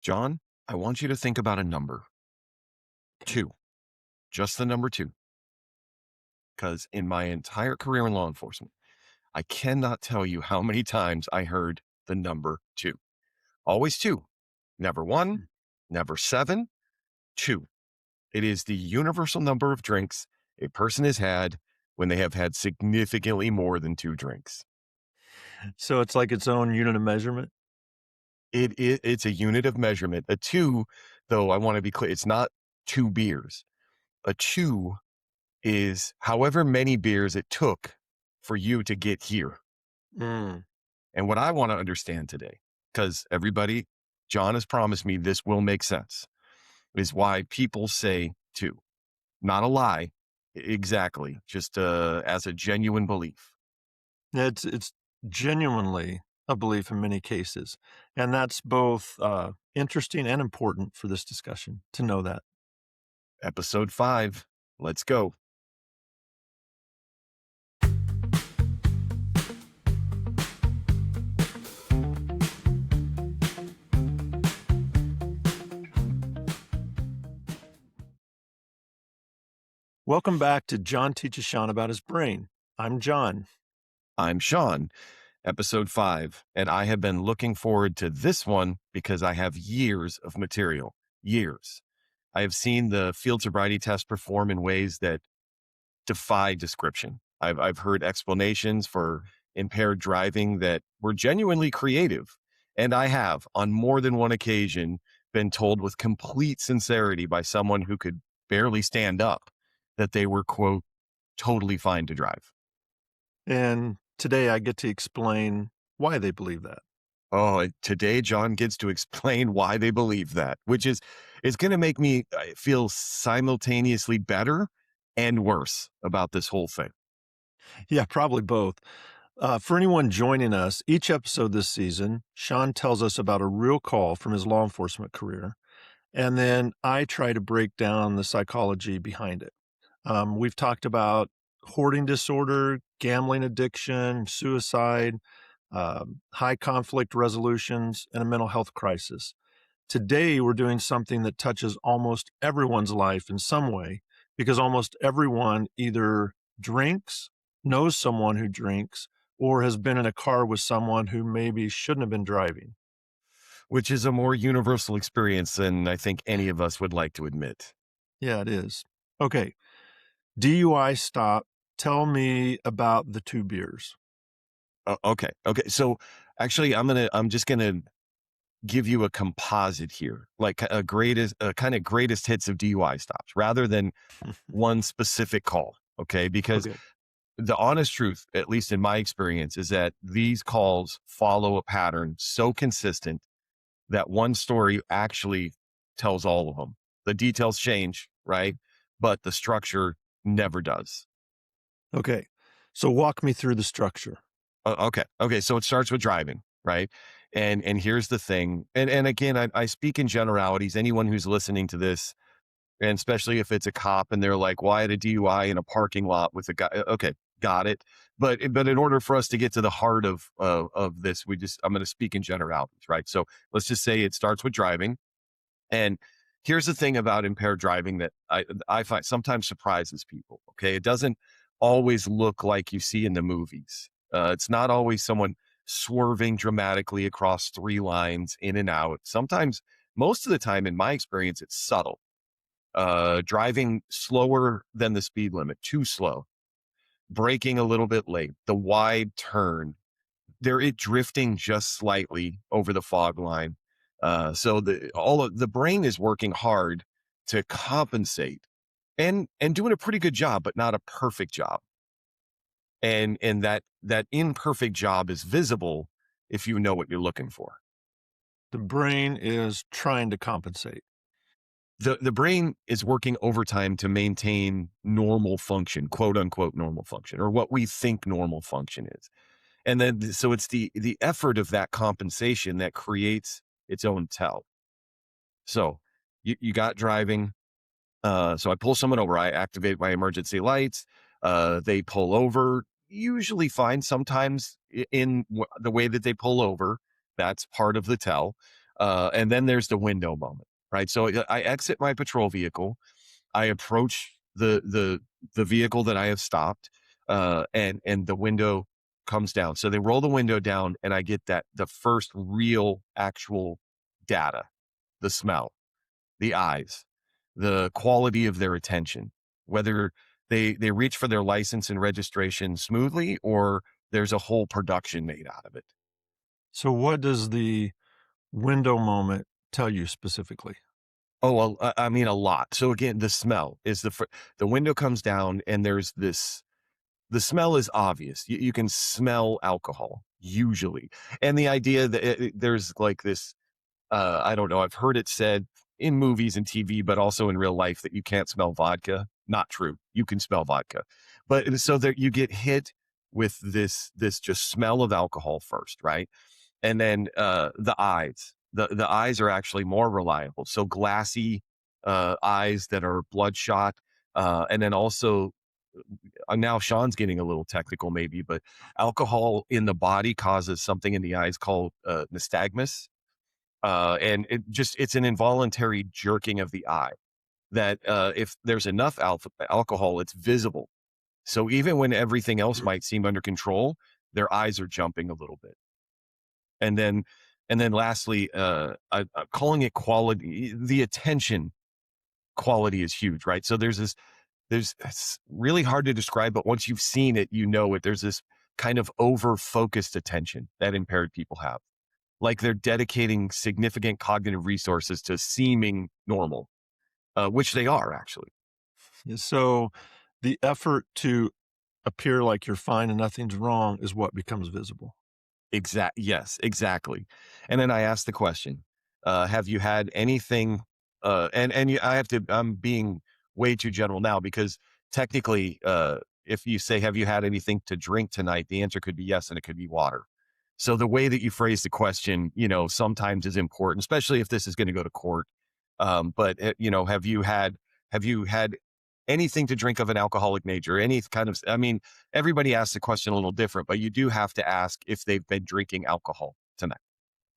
John, I want you to think about a number Okay. two, just the number two, because in my entire career in law enforcement, I cannot tell you how many times I heard the number two. Always two, never one, Mm. never seven, two. It is the universal number of drinks a person has had when they have had significantly more than two drinks. So it's like its own unit of measurement? It's a unit of measurement. A two, though, I want to be clear, it's not two beers. A two is however many beers it took for you to get here. Mm. And what I want to understand today, because everybody, John has promised me this will make sense, is why people say two. Not a lie, exactly, just as a genuine belief. Yeah, it's genuinely a belief in many cases, and that's both, interesting and important for this discussion to know that. Episode 5, let's go. Welcome back to John Teaches Sean About His Brain. I'm John. I'm Sean, episode 5, and I have been looking forward to this one because I have years of material. Years. I have seen the field sobriety test perform in ways that defy description. I've heard explanations for impaired driving that were genuinely creative. And I have, on more than one occasion, been told with complete sincerity by someone who could barely stand up that they were, quote, totally fine to drive. And today I get to explain why they believe that. Oh, today John gets to explain why they believe that, which is going to make me feel simultaneously better and worse about this whole thing. Yeah, probably both. For anyone joining us, each episode this season, Sean tells us about a real call from his law enforcement career, and then I try to break down the psychology behind it. We've talked about hoarding disorder, gambling addiction, suicide, high conflict resolutions, and a mental health crisis. Today, we're doing something that touches almost everyone's life in some way because almost everyone either drinks, knows someone who drinks, or has been in a car with someone who maybe shouldn't have been driving. Which is a more universal experience than I think any of us would like to admit. Yeah, it is. Okay. DUI stop. Tell me about the two beers. Okay. So actually, I'm just gonna give you a composite here, like a greatest, kind of greatest hits of DUI stops, rather than one specific call. Okay, because Okay. the honest truth, at least in my experience, is that these calls follow a pattern so consistent that one story actually tells all of them. The details change, right? But the structure never does. Okay. So walk me through the structure. Okay. So it starts with driving, right? And here's the thing. And again, I speak in generalities. Anyone who's listening to this, and especially if it's a cop and they're like, "Well, I had a DUI in a parking lot with a guy." Okay, got it. But in order for us to get to the heart of this, I'm going to speak in generalities, right? So let's just say it starts with driving. And here's the thing about impaired driving that I find sometimes surprises people. Okay. It doesn't always look like you see in the movies. It's not always someone swerving dramatically across three lines in and out. Sometimes, most of the time, in my experience, it's subtle. Driving slower than the speed limit, too slow, braking a little bit late, the wide turn, it drifting just slightly over the fog line. So all of the brain is working hard to compensate and doing a pretty good job, but not a perfect job. And that imperfect job is visible if you know what you're looking for. The brain is trying to compensate. The brain is working overtime to maintain normal function, quote unquote normal function, or what we think normal function is. And then so it's the effort of that compensation that creates its own tell. So you got driving. So I pull someone over. I activate my emergency lights. They pull over. Usually fine. Sometimes in the way that they pull over, that's part of the tell. And then there's the window moment, right? So I exit my patrol vehicle. I approach the vehicle that I have stopped, and the window comes down. So they roll the window down, and I get that the first real actual data, the smell, the eyes, the quality of their attention, whether they reach for their license and registration smoothly or there's a whole production made out of it. So what does the window moment tell you specifically? Oh, well, I mean a lot. So again, the smell is the window comes down and there's this the smell is obvious. You can smell alcohol usually. And the idea that there's like this I don't know, I've heard it said in movies and TV, but also in real life that you can't smell vodka. Not true. You can smell vodka. But so that you get hit with this just smell of alcohol first, right? And then the eyes. The eyes are actually more reliable. So glassy eyes that are bloodshot. And then also now Sean's getting a little technical maybe, but alcohol in the body causes something in the eyes called nystagmus, and it's an involuntary jerking of the eye that if there's enough alcohol, it's visible. So even when everything else might seem under control, their eyes are jumping a little bit. And then, and then lastly, I'm calling it quality. The attention quality is huge, right? So it's really hard to describe, but once you've seen it, you know it. There's this kind of over focused attention that impaired people have, like they're dedicating significant cognitive resources to seeming normal, which they are actually. So the effort to appear like you're fine and nothing's wrong is what becomes visible. Yes, exactly. And then I asked the question, have you had anything, I have to, I'm being way too general now because technically, if you say, have you had anything to drink tonight? The answer could be yes, and it could be water. So the way that you phrase the question, sometimes is important, especially if this is going to go to court. But have you had anything to drink of an alcoholic nature? Any kind of, I mean, everybody asks the question a little different, but you do have to ask if they've been drinking alcohol tonight.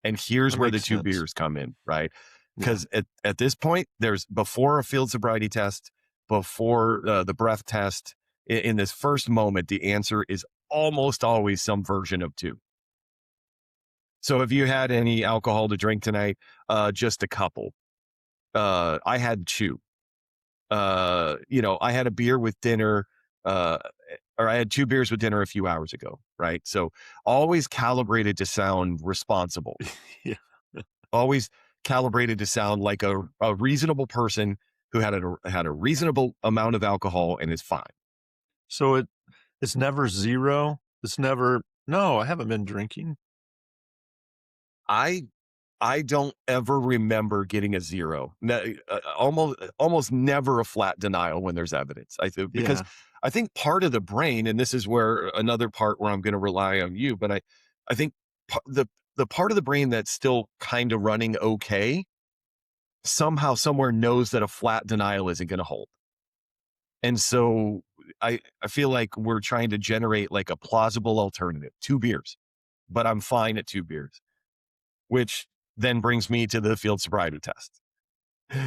And here's That where the makes two sense. beers come in, right? Yeah. Because at this point, there's before a field sobriety test, before the breath test, in this first moment, the answer is almost always some version of two. So have you had any alcohol to drink tonight? Just a couple. I had two. I had a beer with dinner, uh, or I had two beers with dinner a few hours ago, right? So always calibrated to sound responsible, Yeah. always calibrated to sound like a reasonable person who had a reasonable amount of alcohol and is fine. So it's never 0. It's never, "No, I haven't been drinking." I I don't ever remember getting a 0. Almost never a flat denial when there's evidence. I think because Yeah. I think part of the brain, and this is where another part where I'm going to rely on you, but I think the part of the brain that's still kind of running okay somehow somewhere knows that a flat denial isn't going to hold. And so I feel like we're trying to generate like a plausible alternative, two beers, but I'm fine at two beers, which then brings me to the field sobriety test.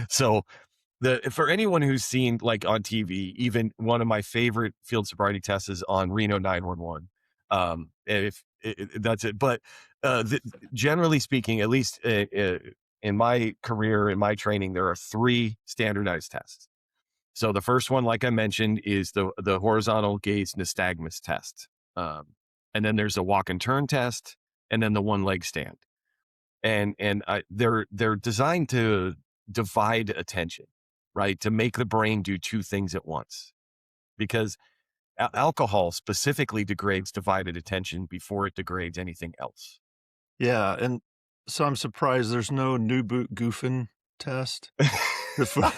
So the for anyone who's seen like on TV, even one of my favorite field sobriety tests is on Reno 911. If that's it, but generally speaking, at least in my career, in my training, there are three standardized tests. So the first one, like I mentioned, is the horizontal gaze nystagmus test, and then there's a walk and turn test, and then the one leg stand, they're designed to divide attention, right? To make the brain do two things at once. Because alcohol specifically degrades divided attention before it degrades anything else. Yeah, and so I'm surprised there's no new boot goofing test before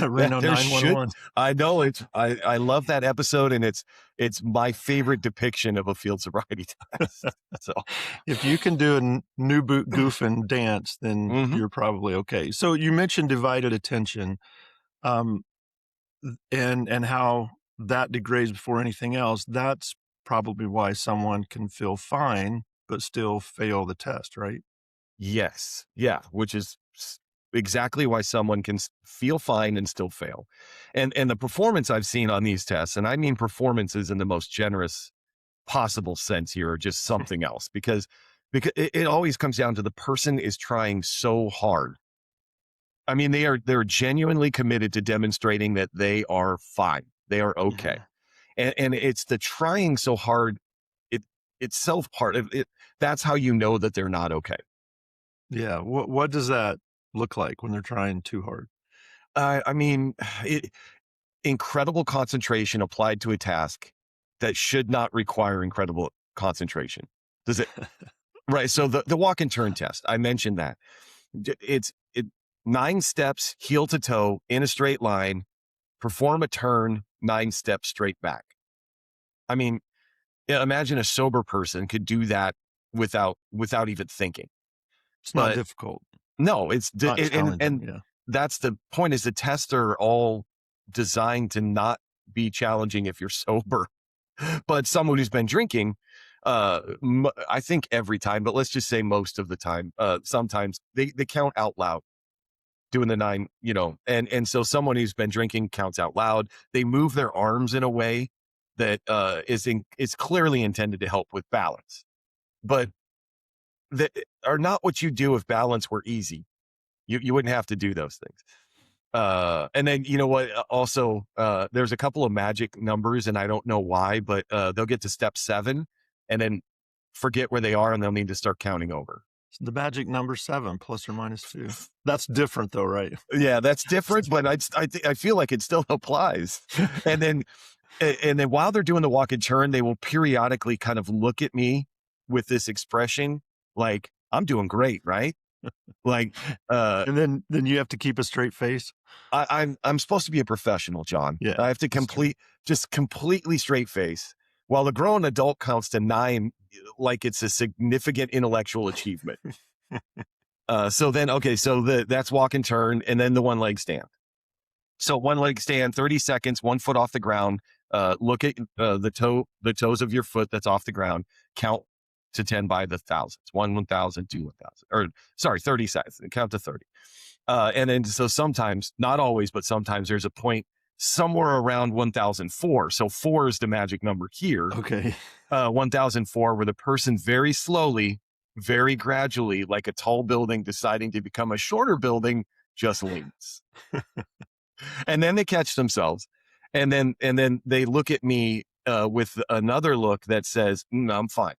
Reno There should 911. I know I love that episode and it's my favorite depiction of a field sobriety test. So If you can do a new boot goofing dance, then mhm. you're probably okay. So you mentioned divided attention, um, and how that degrades before anything else. That's probably why someone can feel fine but still fail the test, right? Yes. Yeah, which is exactly why someone can feel fine and still fail. And the performance I've seen on these tests, and I mean performances in the most generous possible sense here, or just something else, because it always comes down to the person is trying so hard. I mean, they're genuinely committed to demonstrating that they are fine. They are okay. Mhm. And it's the trying so hard, it itself part of it. That's how you know that they're not okay. Yeah, what does that look like when they're trying too hard? I mean, it, incredible concentration applied to a task that should not require incredible concentration. Does it? Right. So the walk and turn test, I mentioned that. It's 9 steps, heel to toe, in a straight line, perform a turn 9 steps straight back. I mean, yeah, imagine a sober person could do that without even thinking. It's not But difficult, no, not challenging, and yeah. that's the point, is the tests are all designed to not be challenging if you're sober. But someone who's been drinking, I think every time, but let's just say most of the time, sometimes they count out loud doing the 9, and so someone who's been drinking counts out loud. They move their arms in a way that is clearly intended to help with balance, but that are not what you do if balance were easy. You wouldn't have to do those things. And then you know what? Also, there's a couple of magic numbers, and I don't know why, but they'll get to step 7 and then forget where they are, and they'll need to start counting over. The magic number 7 plus or minus 2. That's different though, right? Yeah, that's different, but I feel like it still applies. And then and then while they're doing the walk and turn, they will periodically kind of look at me with this expression, like I'm doing great, right? Like, uh, And then you have to keep a straight face? I'm supposed to be a professional, John. Yeah, I have to that's true. just completely straight face, while a grown adult counts to 9 like it's a significant intellectual achievement. So then, okay, so that's walk and turn, and then the one leg stand. So one leg stand, 30 seconds, 1 foot off the ground. Look at the toes of your foot that's off the ground. Count to 10 by the thousands. 1,000, 2, 1,000. Or sorry, 30 seconds. Count to 30. And then so sometimes, not always, but sometimes there's a point somewhere around 1,004. So 4 is the magic number here. Okay. 1,004, where the person very slowly, very gradually, like a tall building deciding to become a shorter building, just leans. And then they catch themselves, and then they look at me with another look that says, I'm fine.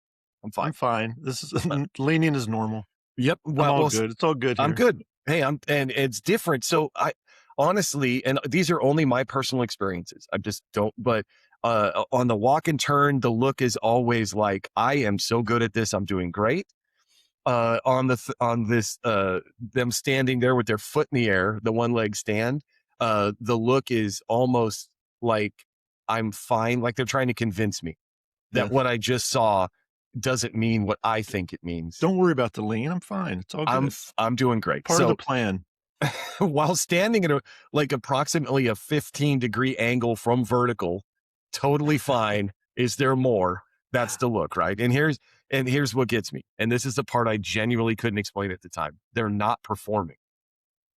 I'm fine. I'm fine. This is Uh, leaning is normal. yep. I'm Well, all well, good. It's all good I'm here. good. Hey, and it's different. So I honestly, and these are only my personal experiences. I just don't, but on the walk and turn, the look is always like, I am so good at this. I'm doing great. On this, them standing there with their foot in the air, the one leg stand, the look is almost like I'm fine. Like they're trying to convince me that Yes. what I just saw doesn't mean what I think it means. Don't worry about the lean. I'm fine. It's all good. I'm doing great. Part of the So plan. while standing at like approximately a 15-degree angle from vertical, totally fine. Is there more? That's the look, right? And here's what gets me. And this is the part I genuinely couldn't explain at the time. They're not performing.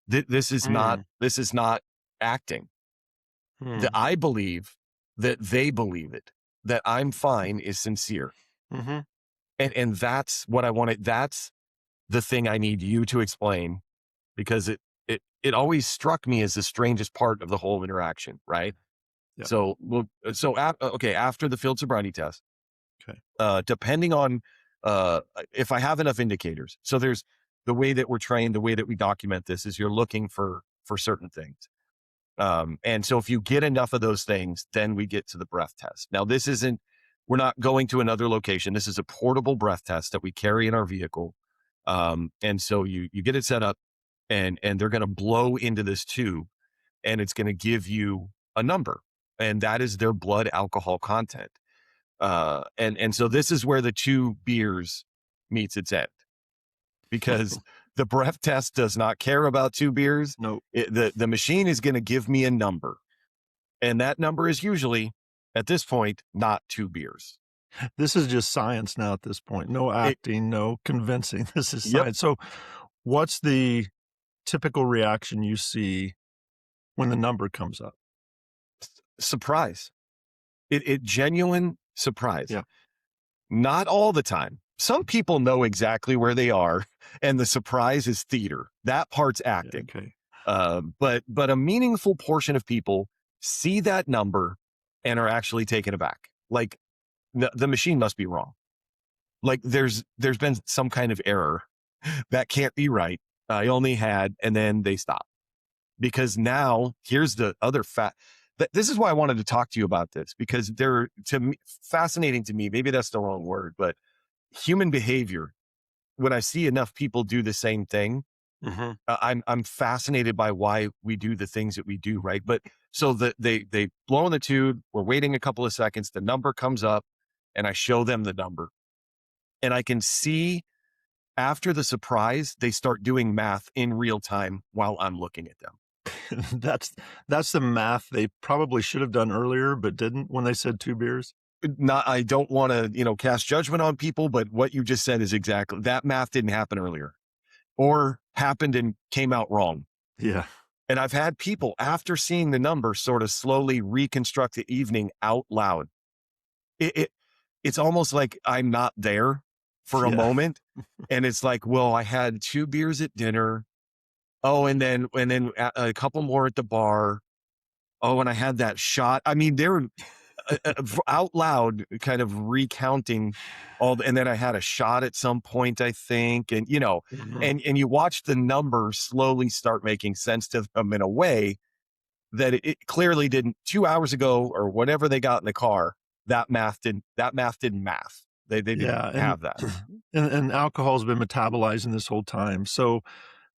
This is not Mm, this is not acting. That hmm, I believe that they believe it. That I'm fine is sincere. mhm. And that's what I wanted. That's the thing I need you to explain, because it always struck me as the strangest part of the whole interaction, right? Yep. So, well, okay, after the field sobriety test, Okay. depending on if I have enough indicators. So there's the way that we're trained, the way that we document this is you're looking for certain things. And so if you get enough of those things, then we get to the breath test. Now, we're not going to another location. This is a portable breath test that we carry in our vehicle. And so you get it set up, and they're going to blow into this tube, and it's going to give you a number, and that is their blood alcohol content. And so this is where the 2 beers meets its end, because the breath test does not care about 2 beers. Nope. The machine is going to give me a number, and that number is usually, at this point, not 2 beers. This is just science now at this point. No It, acting, no convincing. This is yep. science. So, what's the typical reaction you see when the number comes up? Surprise. It genuine surprise. Yeah. Not all the time. Some people know exactly where they are, and the surprise is theater. That part's Yeah. acting. Okay. But a meaningful portion of people see that number and are actually taken aback. Like the machine must be wrong. Like there's been some kind of error that can't be right. I only had, and then they stop because now here's the other fact. This is why I wanted to talk to you about this because they're to me, fascinating to me. Maybe that's the wrong word, but human behavior. When I see enough people do the same thing, Mhm. I'm fascinated by why we do the things that we do, right? But so they blow in the tube. We're waiting a couple of seconds. The number comes up, and I show them the number, and I can see after the surprise they start doing math in real time while I'm looking at them. That's that's the math they probably should have done earlier, but didn't when they said 2 beers? Not, I don't want to cast judgment on people, but what you just said is exactly that math didn't happen earlier, or happened and came out wrong. Yeah. And I've had people after seeing the number sort of slowly reconstruct the evening out loud. It it's almost like I'm not there for a Yeah. moment. And it's like, well, I had 2 beers at dinner. Oh, and then a couple more at the bar. Oh, and I had that shot. I mean, they're out loud kind of recounting and then I had a shot at some point, I think. And, Mhm. and you watch the numbers slowly start making sense to them in a way that it clearly didn't 2 hours ago or whatever they got in the car. That math didn't math. They didn't Yeah, and have that. and alcohol's been metabolizing this whole time, so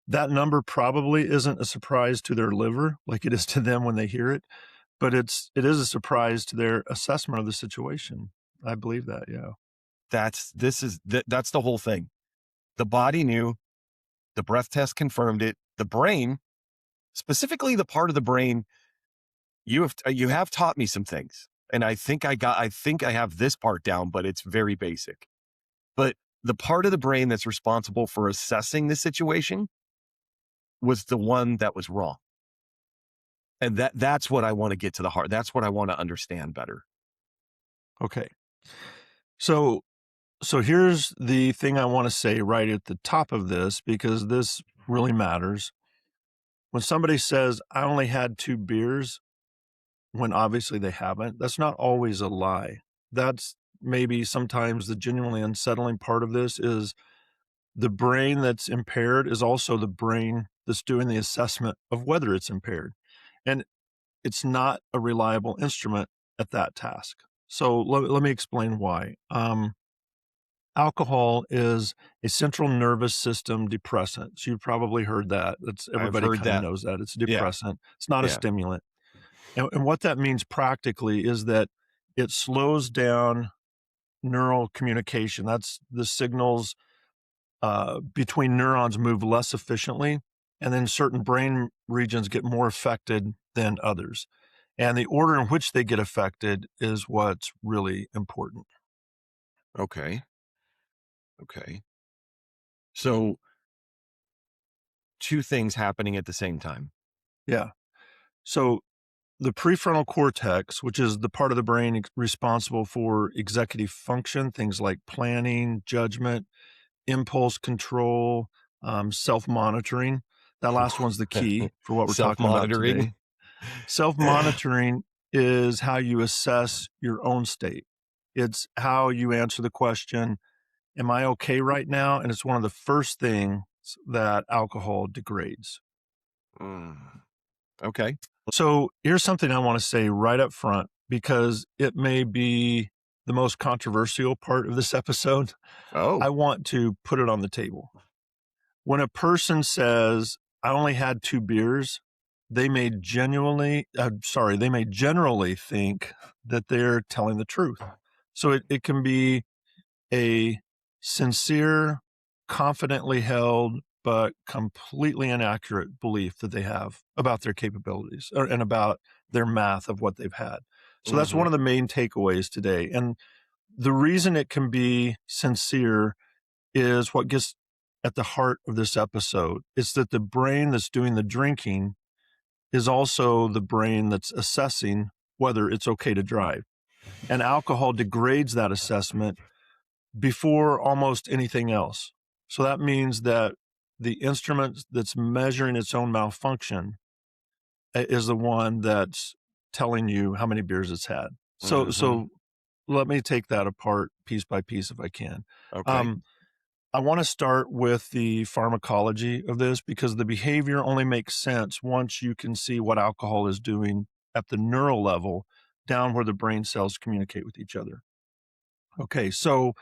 that number probably isn't a surprise to their liver like it is to them when they hear it, but it is a surprise to their assessment of the situation. I believe that, yeah. That's the whole thing. The body knew, the breath test confirmed it. The brain, specifically the part of the brain, you have taught me some things. And I think I have this part down, but it's very basic. But the part of the brain that's responsible for assessing the situation was the one that was wrong. And that's what I want to get to the heart. That's what I want to understand better. Okay. So so here's the thing I wanna say right at the top of this because this really matters. When somebody says, "I only had 2 beers," when obviously they haven't, that's not always a lie. That's maybe sometimes the genuinely unsettling part of this is the brain that's impaired is also the brain that's doing the assessment of whether it's impaired. And it's not a reliable instrument at that task. So let me explain why. Alcohol is a central nervous system depressant. So you've probably heard that. That's I've everybody heard kind of that. knows that. It's a Yeah. depressant. It's not a Yeah. stimulant. And what that means practically is that it slows down neural communication. That's the signals between neurons move less efficiently, and then certain brain regions get more affected than others. And the order in which they get affected is what's really important. Okay. Okay. So two things happening at the same time. Yeah. So the prefrontal cortex, which is the part of the brain responsible for executive function, things like planning, judgment, impulse control, self monitoring. That last one's the key for what we're talking about Self-monitoring. today. Self monitoring is how you assess your own state. It's how you answer the question, am I okay right now? And it's one of the first things that alcohol degrades. Mm, okay. So here's something I want to say right up front because it may be the most controversial part of this episode. Oh, I want to put it on the table. When a person says, I only had 2 beers, they may generally think that they're telling the truth. So it can be a sincere, confidently held, but completely inaccurate belief that they have about their capabilities and about their math of what they've had. So that's one hmm of the main takeaways today. And The reason it can be sincere is what gets at the heart of this episode. It's that the brain that's doing the drinking is also the brain that's assessing whether it's okay to drive. And alcohol degrades that assessment before almost anything else. So that means that the instrument that's measuring its own malfunction is the one that's telling you how many beers it's had. So, Mhm. so let me take that apart piece by piece if I can. Okay. Um, I want to start with the pharmacology of this because the behavior only makes sense once you can see what alcohol is doing at the neural level down where the brain cells communicate with each other. Okay, so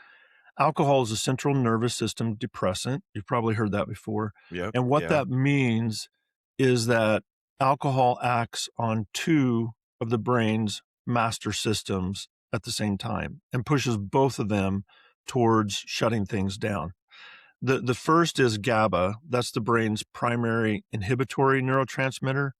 alcohol is a central nervous system depressant. You've probably heard that before. Yep. And what Yeah. that means is that alcohol acts on two of the brain's master systems at the same time and pushes both of them towards shutting things down. The first is GABA. That's the brain's primary inhibitory neurotransmitter.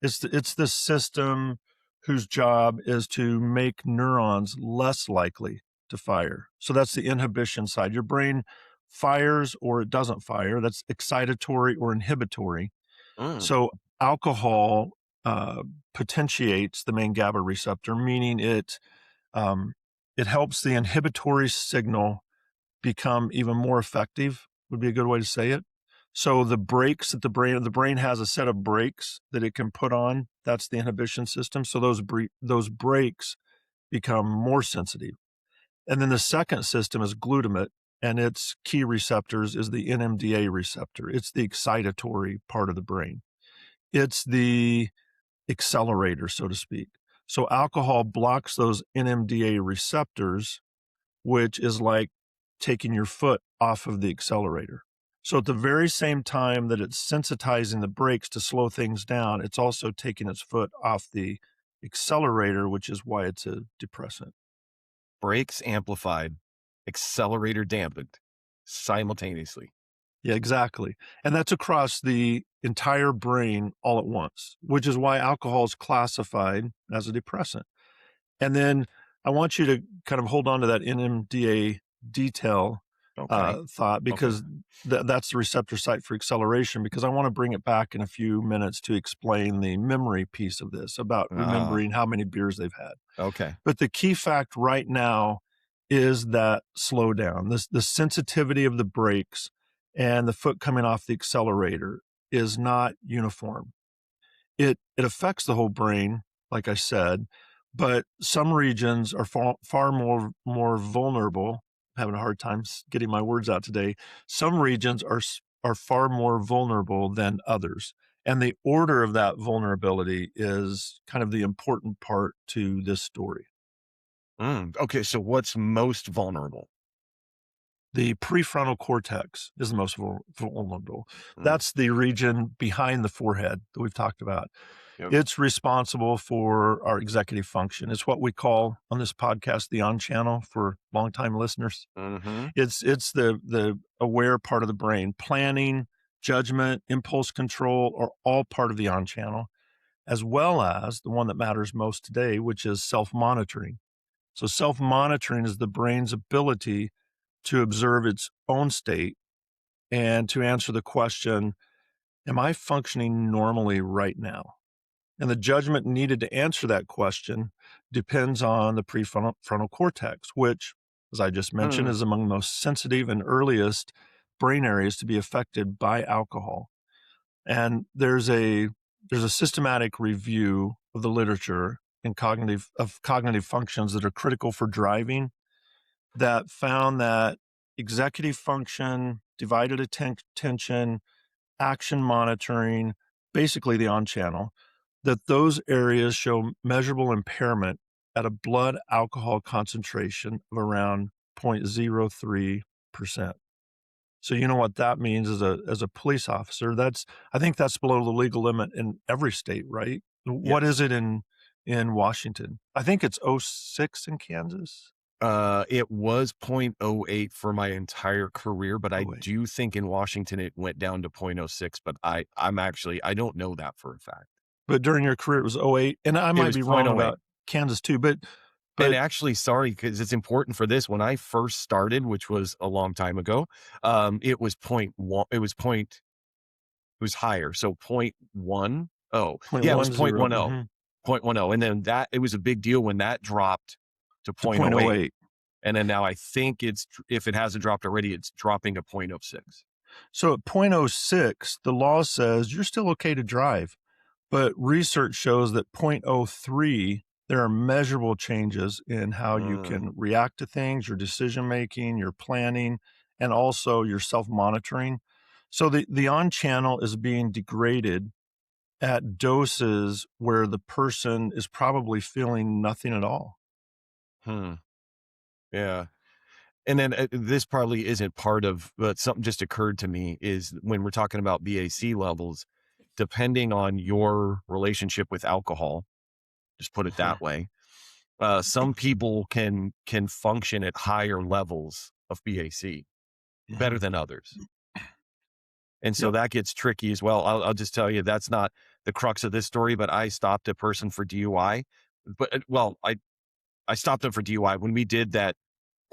It's the system whose job is to make neurons less likely to fire. So that's the inhibition side. Your brain fires or it doesn't fire. That's excitatory or inhibitory. Mm. So alcohol potentiates the main GABA receptor, meaning um, it helps the inhibitory signal become even more effective, would be a good way to say it. So the brakes that the brain has a set of brakes that it can put on. That's the inhibition system. So those brakes become more sensitive. And then the second system is glutamate, and its key receptors is the NMDA receptor. It's the excitatory part of the brain. It's the accelerator, so to speak. So alcohol blocks those NMDA receptors, which is like taking your foot off of the accelerator. So at the very same time that it's sensitizing the brakes to slow things down, it's also taking its foot off the accelerator, which is why it's a depressant. Brakes amplified, accelerator dampened simultaneously. Yeah, exactly. And that's across the entire brain all at once, which is why alcohol is classified as a depressant. And then I want you to kind of hold on to that NMDA detail Okay. thought Okay. because that's the receptor site for acceleration. Because I want to bring it back in a few minutes to explain the memory piece of this about Ah, remembering how many beers they've had. okay. But the key fact right now is that slowdown, the sensitivity of the brakes and the foot coming off the accelerator is not uniform. It affects the whole brain, like I said, but some regions are far more vulnerable. I'm having a hard time getting my words out today. Some regions are far more vulnerable than others, and the order of that vulnerability is kind of the important part to this story. Okay, so what's most vulnerable? The prefrontal cortex is the most vulnerable. Mm, That's the region behind the forehead that we've talked about. yep. It's responsible for our executive function. It's what we call on this podcast the on channel for longtime listeners. Mhm. It's the aware part of the brain. Planning, judgment, impulse control are all part of the on channel, as well as the one that matters most today, which is self-monitoring. So self-monitoring is the brain's ability to observe its own state and to answer the question, am I functioning normally right now? And the judgment needed to answer that question depends on the prefrontal cortex, which, as I just mentioned, Mm, is among the most sensitive and earliest brain areas to be affected by alcohol. And there's a systematic review of the literature and cognitive functions that are critical for driving that found that executive function, divided attention, action monitoring, basically the on channel, that those areas show measurable impairment at a blood alcohol concentration of around 0.03%. So you know what that means as a police officer. I think that's below the legal limit in every state, right? What is yes. it in Washington? I think it's oh 06 in Kansas. It was 0.08 for my entire career, but I Oh wait. do think in Washington it went down to 0.06, but I'm actually I don't know that for a fact. But during your career, it was oh 08, and I It might was be wrong 0.08. about Kansas too, but And But actually, sorry, because it's important for this. When I first started, which was a long time ago, it was point 1 it was higher, so point 1 oh, yeah, it was point 0.10, 1 oh, point 1 oh, and then that it was a big deal when that dropped to to point point oh oh 0.08, 0.08. and then now I think if it hasn't dropped already, it's dropping to point 0.06. So at point oh 0.06, the law says you're still okay to drive. But research shows that point oh 0.03, there are measurable changes in how you Mm, can react to things, your decision making, your planning, and also your self monitoring. So the on channel is being degraded at doses where the person is probably feeling nothing at all. hmm, yeah. And then this probably isn't part of, but something just occurred to me is when we're talking about BAC levels, depending on your relationship with alcohol, just put it Mhm. that way. Some people can function at higher levels of BAC better Mhm. than others, and so Yep. that gets tricky as well. I'll just tell you that's not the crux of this story, but I stopped a person for DUI. But well, I stopped them for DUI when we did that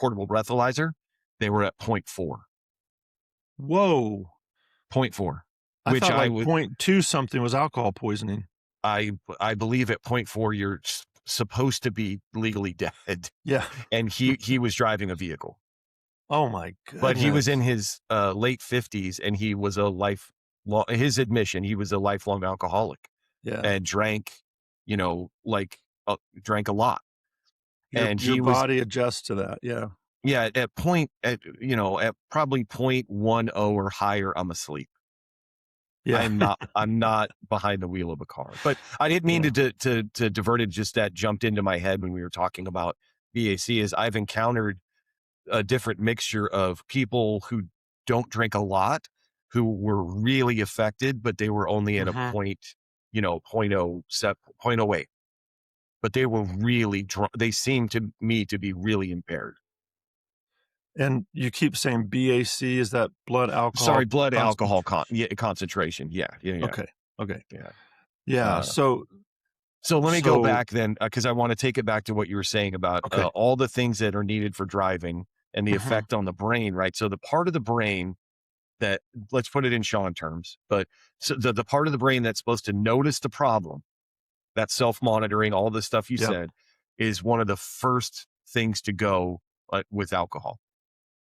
portable breathalyzer. They were at point 0.4, Whoa. point 0.4, I which thought I like would point 0.2 something was alcohol poisoning. I believe at point 0.4 you're supposed to be legally dead, Yeah. and he was driving a vehicle. Oh my But he was in goodness. his, late 50s, and he was a his admission, he was a lifelong alcoholic Yeah. and drank, like, drank a lot. Your And your he was body adjusts to that. Yeah. yeah, at probably point 0.10 or higher, I'm asleep. Yeah. I'm not behind the wheel of a car. But I didn't mean to Yeah. divert it, just that jumped into my head when we were talking about BAC, is I've encountered a different mixture of people who don't drink a lot, who were really affected, but they were only at a Mhm. point, point 0.07, point 0.08, but they were really drunk. They seemed to me to be really impaired. And you keep saying BAC, is that blood Sorry, alcohol blood alcohol concentration? yeah, concentration. Yeah, yeah, yeah, Okay. Okay. yeah. Yeah. Uh, So so let me go so back then, because I want to take it back to what you were saying about okay. all the things that are needed for driving and the Mhm. effect on the brain, right? So the part of the brain that, let's put it in Sean terms, but so the part of the brain that's supposed to notice the problem, that self-monitoring, all the stuff you Yep. said, is one of the first things to go, with alcohol.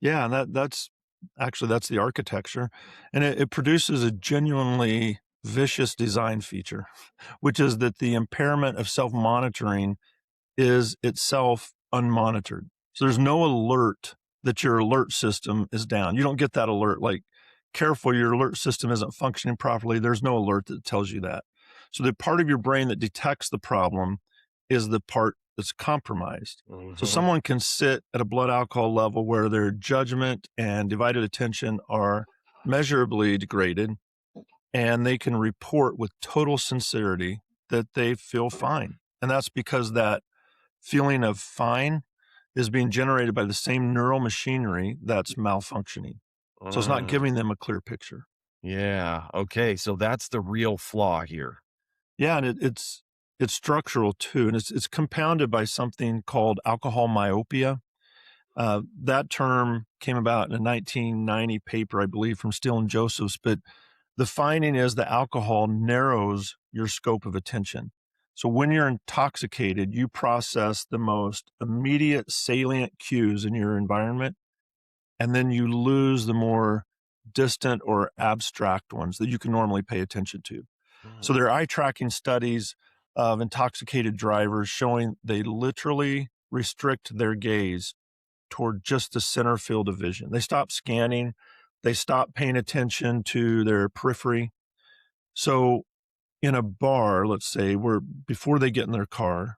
Yeah, and that's the architecture, and it produces a genuinely vicious design feature, which is that the impairment of self-monitoring is itself unmonitored. So there's no alert that your alert system is down. You don't get that alert like, careful, your alert system isn't functioning properly. There's no alert that tells you that. So the part of your brain that detects the problem is the part that's compromised. So Mhm. someone can sit at a blood alcohol level where their judgment and divided attention are measurably degraded, and they can report with total sincerity that they feel fine. And that's because that feeling of fine is being generated by the same neural machinery that's malfunctioning. So it's not Mm, giving them a clear picture. yeah. Okay. So that's the real flaw here. Yeah, and it's structural too, and it's compounded by something called alcohol myopia. That term came about in a 1990 paper, I believe, from Steele and Josephs. But the finding is that alcohol narrows your scope of attention. So when you're intoxicated, you process the most immediate salient cues in your environment, and then you lose the more distant or abstract ones that you can normally pay attention to. So Mm, there are eye tracking studies of intoxicated drivers showing they literally restrict their gaze toward just the center field of vision. They stop scanning, they stop paying attention to their periphery. So in a bar, let's say, where before they get in their car,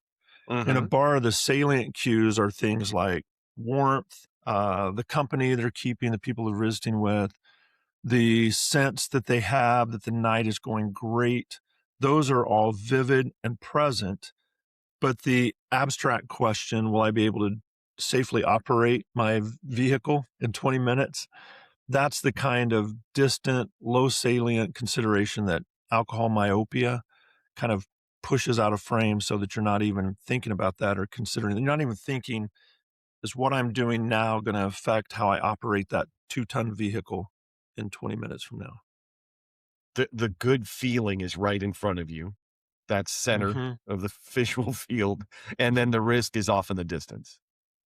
in a mhm, bar, the salient cues are things like warmth, the company they're keeping, the people they're visiting with, the sense that they have that the night is going great. Those are all vivid and present. But the abstract question, will I be able to safely operate my vehicle in 20 minutes? That's the kind of distant, low salient consideration that alcohol myopia kind of pushes out of frame so that you're not even thinking about that or considering. You're not even thinking, is what I'm doing now going to affect how I operate that 2-ton vehicle in 20 minutes from now? The good feeling is right in front of you. That's center Mhm. of the visual field, and then the risk is off in the distance,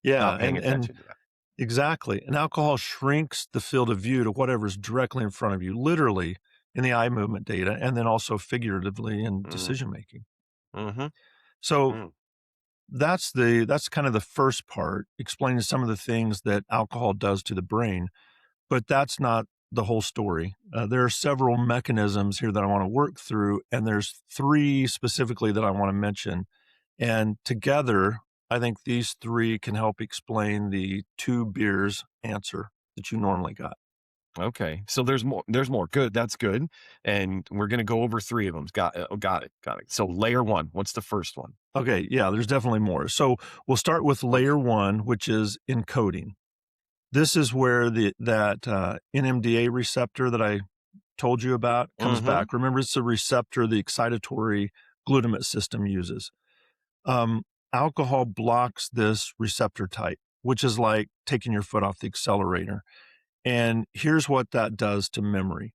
Yeah, not paying and attention to that. exactly. And alcohol shrinks the field of view to whatever's directly in front of you, literally in the eye movement data, and then also figuratively in Mm, decision making. mhm, So mm. that's kind of the first part, explaining some of the things that alcohol does to the brain, but that's not the whole story. There are several mechanisms here that I want to work through, and there's 3 specifically that I want to mention. And together, I think these 3 can help explain the 2 beers answer that you normally got. Okay, so there's more. Good, that's good, and we're gonna go over 3 of them. Got it. So layer 1, what's the first one? Okay, yeah, there's definitely more. So we'll start with Okay. layer 1, which is encoding. This is where NMDA receptor that I told you about comes Mhm. back. Remember, it's the receptor the excitatory glutamate system uses. Um, Alcohol blocks this receptor type, which is like taking your foot off the accelerator. And here's what that does to memory.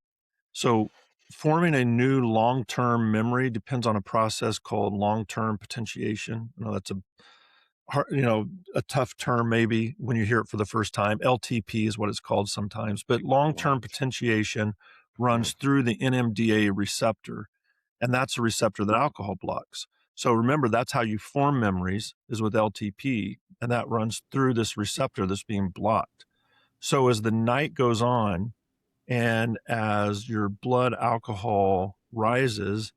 So, forming a new long term memory depends on a process called long term potentiation. I know that's a hard, a tough term maybe when you hear it for the first time. LTP is what it's called sometimes, but long term Long potentiation mm, runs through the NMDA receptor, and that's a receptor that alcohol blocks. So remember, that's how you form memories is with LTP, and that runs through this receptor that's being blocked. So as the night goes on, and as your blood alcohol rises,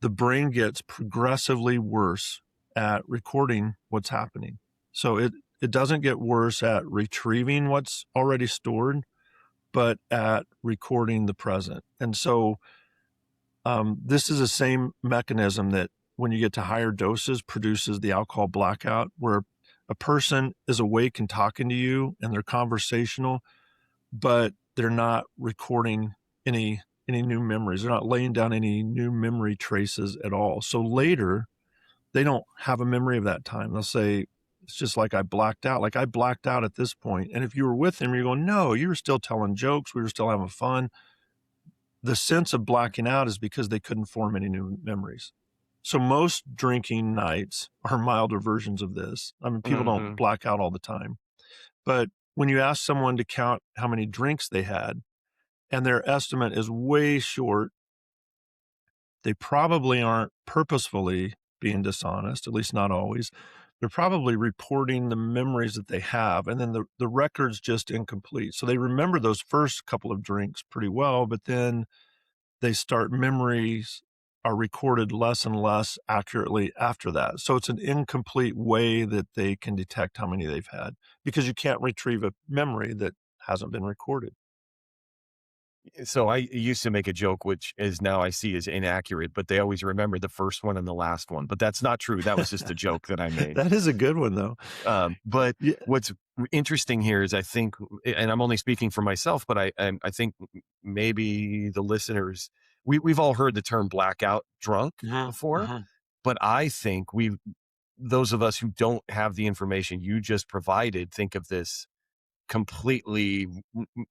the brain gets progressively worse at recording what's happening. So it doesn't get worse at retrieving what's already stored, but at recording the present. And so this is the same mechanism that when you get to higher doses produces the alcohol blackout, where a person is awake and talking to you and they're conversational, but they're not recording any new memories. They're not laying down any new memory traces at all. So later, they don't have a memory of that time. They'll say, it's just like I blacked out. Like I blacked out at this point. And if you were with them, you're going, no, you were still telling jokes. We were still having fun. The sense of blacking out is because they couldn't form any new memories. So most drinking nights are milder versions of this. I mean, people don't mhm. black out all the time. But when you ask someone to count how many drinks they had and their estimate is way short, they probably aren't purposefully being dishonest, at least not always. They're probably reporting the memories that they have, and then the record's just incomplete. So they remember those first couple of drinks pretty well, but then they start memories are recorded less and less accurately after that. So it's an incomplete way that they can detect how many they've had because you can't retrieve a memory that hasn't been recorded. So I used to make a joke, which is now I see is inaccurate, but they always remember the first one and the last one, but that's not true. That was just a joke that I made. That is a good one, though. But Yeah. what's interesting here is I think, and I'm only speaking for myself, but I think maybe the listeners, we've all heard the term blackout drunk Mhm, before, mhm. but I think those of us who don't have the information you just provided, think of this completely,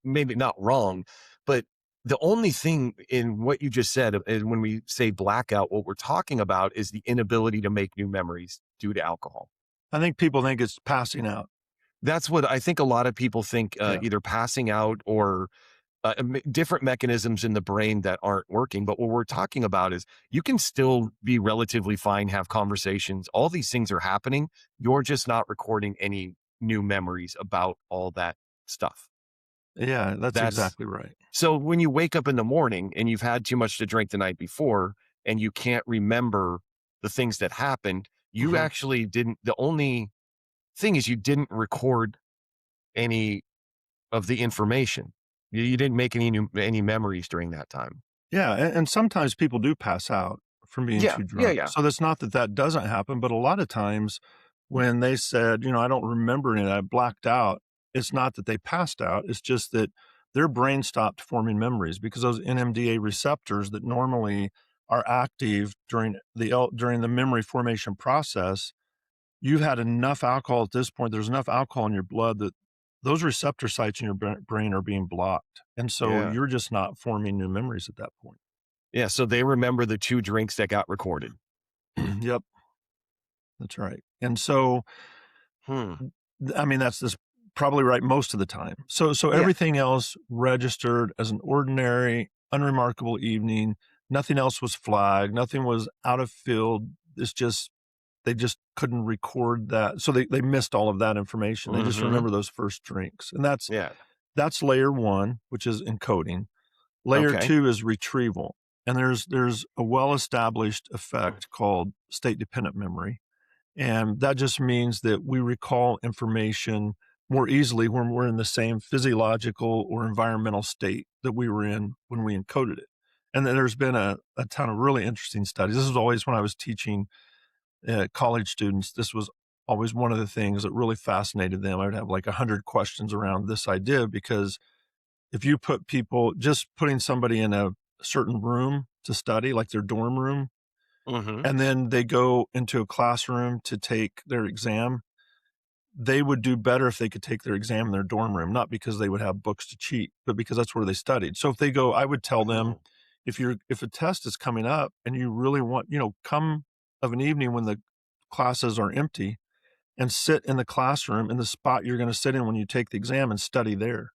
maybe not wrong, but the only thing in what you just said is when we say blackout, what we're talking about is the inability to make new memories due to alcohol. I think people think it's passing out. That's what I think a lot of people think, Yeah. either passing out or different mechanisms in the brain that aren't working. But what we're talking about is you can still be relatively fine, have conversations. All these things are happening. You're just not recording any new memories about all that stuff. Yeah, that's That's exactly right. so when you wake up in the morning and you've had too much to drink the night before and you can't remember the things that happened, you Mhm. actually didn't. The only thing is you didn't record any of the information. You didn't make any memories during that time. Yeah, and sometimes people do pass out from being Yeah, too yeah, drunk. yeah. So that's not that that doesn't happen, but a lot of times when they said, "I don't remember any, I blacked out," it's not that they passed out, it's just that their brain stopped forming memories because those NMDA receptors that normally are active during the memory formation process, you've had enough alcohol at this point, there's enough alcohol in your blood that those receptor sites in your brain are being blocked, and so Yeah. you're just not forming new memories at that point. Yeah, so they remember the 2 drinks that got recorded. Yep, that's right, and so, Hmm. I mean, that's probably right most of the time. So Yeah. everything else registered as an ordinary, unremarkable evening, nothing else was flagged, nothing was out of field, it's just they just couldn't record that, so they missed all of that information, they just Mhm. remember those first drinks, and Yeah. that's layer 1, which is encoding. Layer Okay. 2 is retrieval, and there's a well-established effect called state-dependent memory, and that just means that we recall information more easily when we're in the same physiological or environmental state that we were in when we encoded it. And then there's been a ton of really interesting studies. This was always when I was teaching college students, this was always one of the things that really fascinated them. I would have like 100 questions around this idea because if you put people, just putting somebody in a certain room to study, like their dorm room, Mhm. and then they go into a classroom to take their exam, they would do better if they could take their exam in their dorm room, not because they would have books to cheat, but because that's where they studied. So if they go, I would tell them, Oh. if a test is coming up and you really want, come of an evening when the classes are empty and sit in the classroom in the spot you're going to sit in when you take the exam and study there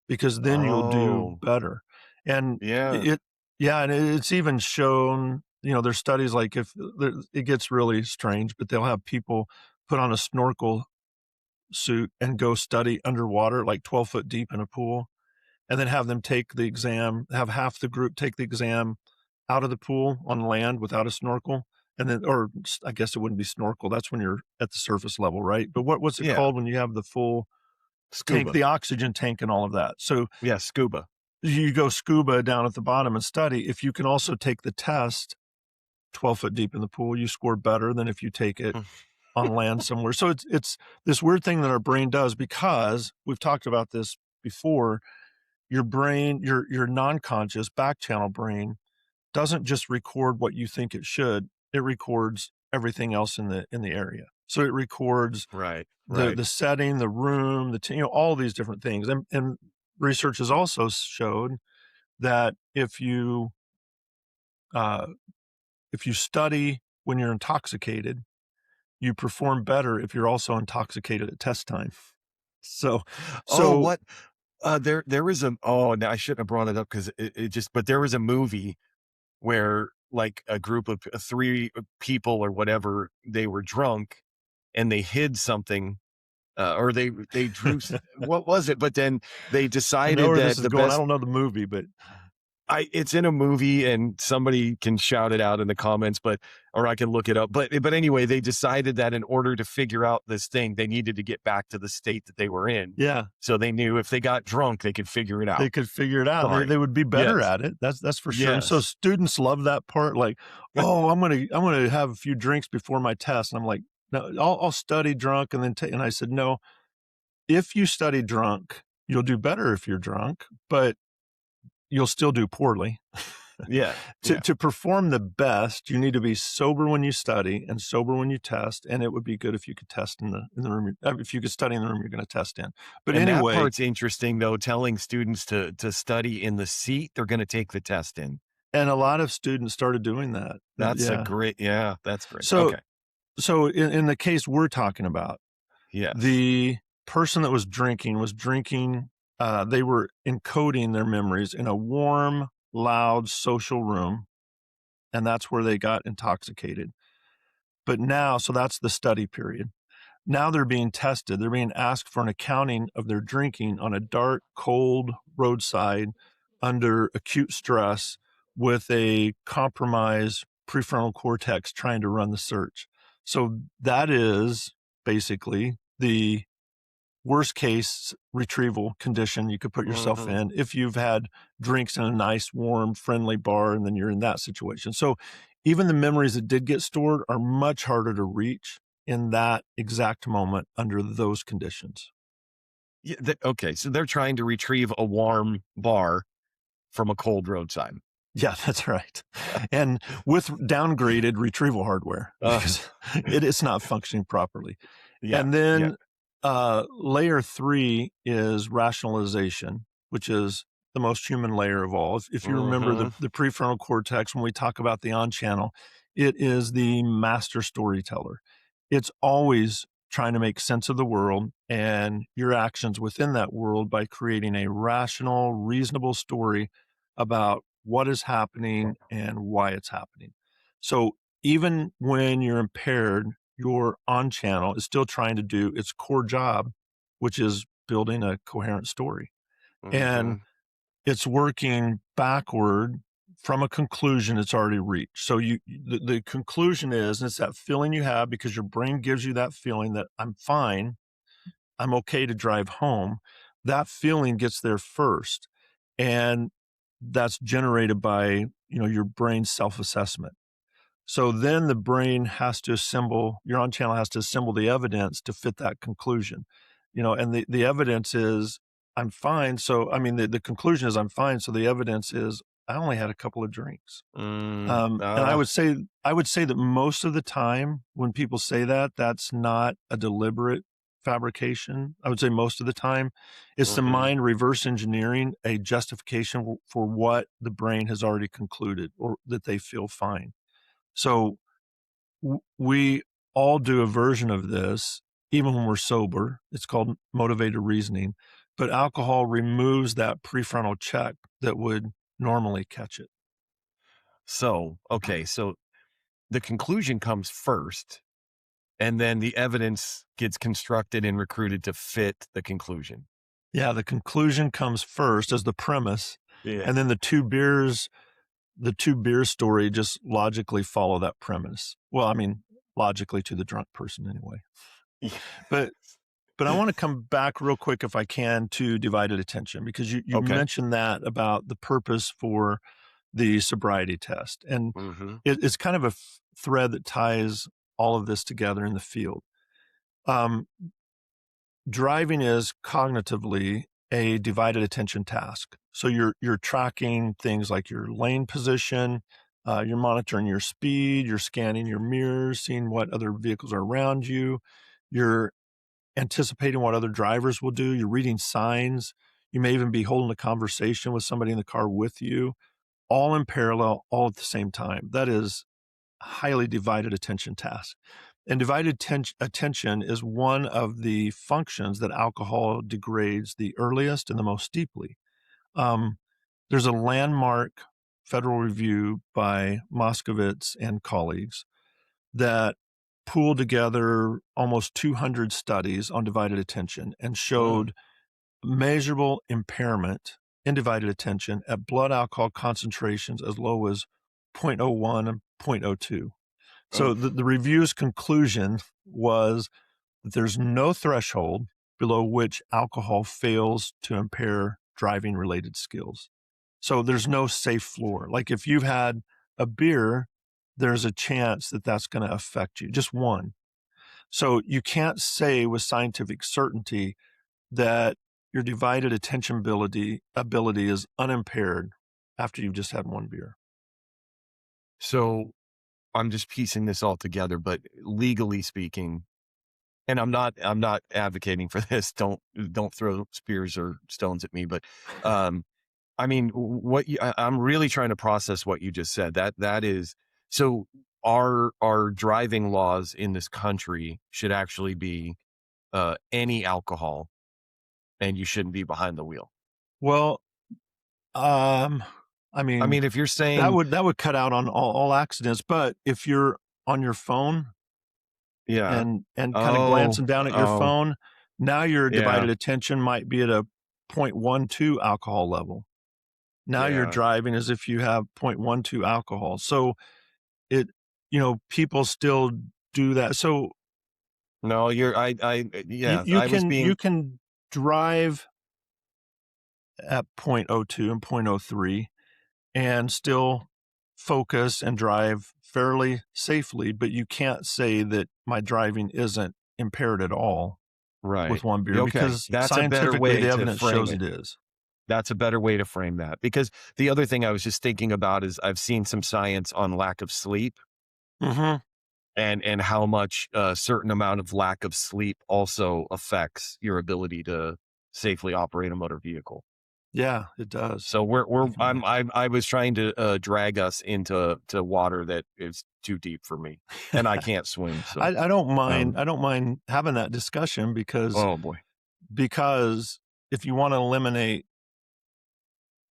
because then you'll do Oh. better. And Yeah. it yeah, and it's even shown, there's studies like if there it gets really strange, but they'll have people put on a snorkel suit and go study underwater, like 12 foot deep in a pool, and then have them take the exam, have half the group take the exam out of the pool on land without a snorkel, and then or I guess it wouldn't be snorkel, that's when you're at the surface level, right? But what's it Yeah. called when you have the full tank, Scuba. the oxygen tank and all of that? So Yeah, scuba. you go scuba down at the bottom and study. If you can also take the test 12 foot deep in the pool, you score better than if you take it on land somewhere. So it's this weird thing that our brain does because we've talked about this before. Your brain, your non-conscious back channel brain doesn't just record what you think it should. It records everything else in the area. So it records Right, the right. the setting, the room, all these different things. And research has also showed that uh, if you study when you're intoxicated, you perform better if you're also intoxicated at test time. So, Oh, so what there was a oh, no, I shouldn't have brought it up 'cause it just but there was a movie where, like, a group of 3 people or whatever, they were drunk and they hid something, or they drew what was it? But then they I know decided where this that is the going. I best don't know the movie, but I it's in a movie and somebody can shout it out in the comments, but or I can look it up. But anyway, they decided that in order to figure out this thing, they needed to get back to the state that they were in. yeah, So they knew if they got drunk, they could figure it they out. could figure it out. They Sorry. would be better Yes. at it. That's for sure. And so Yes. students love that part. Like, oh, I'm gonna have a few drinks before my test. And I'm like, no, I'll study drunk and then take. And I said, no, if you study drunk, you'll do better if you're drunk, but you'll still do poorly. Yeah. to Yeah. to perform the best, you need to be sober when you study and sober when you test, and it would be good if you could test in the room if you could study in the room you're gonna test in. But And that anyway, part's interesting though, telling students to study in the seat they're gonna take the test in. and a lot of students started doing that. That's a Yeah. great yeah, that's great. So Okay. so in the case we're talking about, Yes. the person that was drinking, they were encoding their memories in a warm, loud social room, and that's where they got intoxicated. But now so that's the study period. Now they're being tested. They're being asked for an accounting of their drinking on a dark, cold roadside under acute stress with a compromised prefrontal cortex trying to run the search. So that is basically the worst case retrieval condition you could put yourself Mhm. in if you've had drinks in a nice, warm, friendly bar and then you're in that situation. So even the memories that did get stored are much harder to reach in that exact moment under those conditions. Yeah, okay, so they're trying to retrieve a warm bar from a cold roadside. Yeah, that's right. And with downgraded retrieval hardware Uh, because it's not functioning properly. yeah, And yeah. then layer 3 is rationalization, which is the most human layer of all. If you remember Mhm. the prefrontal cortex, when we talk about the on channel, it is the master storyteller. It's always trying to make sense of the world and your actions within that world by creating a rational, reasonable story about what is happening and why it's happening. So even when you're impaired, your on channel is still trying to do its core job, which is building a coherent story. And Mhm. it's working backward from a conclusion it's already reached. So the conclusion is, and it's that feeling you have because your brain gives you that feeling that I'm fine, I'm okay to drive home. That feeling gets there first. And that's generated by, your brain's self-assessment. So then the brain has to assemble, your on channel has to assemble the evidence to fit that conclusion. And the evidence is I'm fine. So I mean the conclusion is I'm fine. So the evidence is I only had a couple of drinks. Mm, And I ah, would say that most of the time when people say that, that's not a deliberate fabrication. I would say most of the time it's the mhm. mind reverse engineering a justification for what the brain has already concluded or that they feel fine. So we all do a version of this, even when we're sober. It's called motivated reasoning, but alcohol removes that prefrontal check that would normally catch it. So, okay, so the conclusion comes first, and then the evidence gets constructed and recruited to fit the conclusion. Yeah, the conclusion comes first as the premise, Yeah. and then the two beer story just logically follow that premise. Well, I mean, logically to the drunk person anyway. But But I want to come back real quick, if I can, to divided attention because you Okay. mentioned that about the purpose for the sobriety test, and Mhm. it's kind of a thread that ties all of this together in the field. Um, Driving is cognitively a divided attention task. So you're tracking things like your lane position, you're monitoring your speed, you're scanning your mirrors, seeing what other vehicles are around you, you're anticipating what other drivers will do. You're reading signs. You may even be holding a conversation with somebody in the car with you, all in parallel, all at the same time. That is a highly divided attention task. And divided attention is one of the functions that alcohol degrades the earliest and the most deeply. Um, there's a landmark federal review by Moskovitz and colleagues that pooled together almost 200 studies on divided attention and Mm. showed measurable impairment in divided attention at blood alcohol concentrations as low as zero point zero 0.01 and zero point zero 0.02. So Oof. the review's conclusion was that there's no threshold below which alcohol fails to impair driving related skills. So there's no safe floor. Like if you've had a beer, there's a chance that that's going to affect you, just one. So you can't say with scientific certainty that your divided attention ability is unimpaired after you've just had one beer. So, I'm just piecing this all together, but legally speaking, and I'm not advocating for this, don't throw spears or stones at me, but, um, I mean, I'm really trying to process what you just said. That is so our driving laws in this country should actually be, any alcohol, and you shouldn't be behind the wheel. Well, um, I I mean, mean, if you're that saying would cut out on all accidents. But if you're on your phone yeah. and kind of Oh, glancing down at your oh, phone, now your yeah, divided attention might be at a 0.12 alcohol level. Now you're yeah. driving as if you have 0.12 alcohol. So it, people still do that. So No, yeah, you I was can you being can drive at 0.02 and 0.03 and still focus and drive fairly safely, but you can't say that my driving isn't impaired at all with right. one beer Okay, because that's a better scientifically way the to evidence frame shows it. it is. That's a better way to frame that, because the other thing I was just thinking about is I've seen some science on lack of sleep Mhm. and how much a certain amount of lack of sleep also affects your ability to safely operate a motor vehicle. Yeah, it does. So Definitely. I was trying to drag us into water that is too deep for me, and I can't swim. So, I don't mind um, I don't mind having that discussion oh boy, because if you wanna eliminate,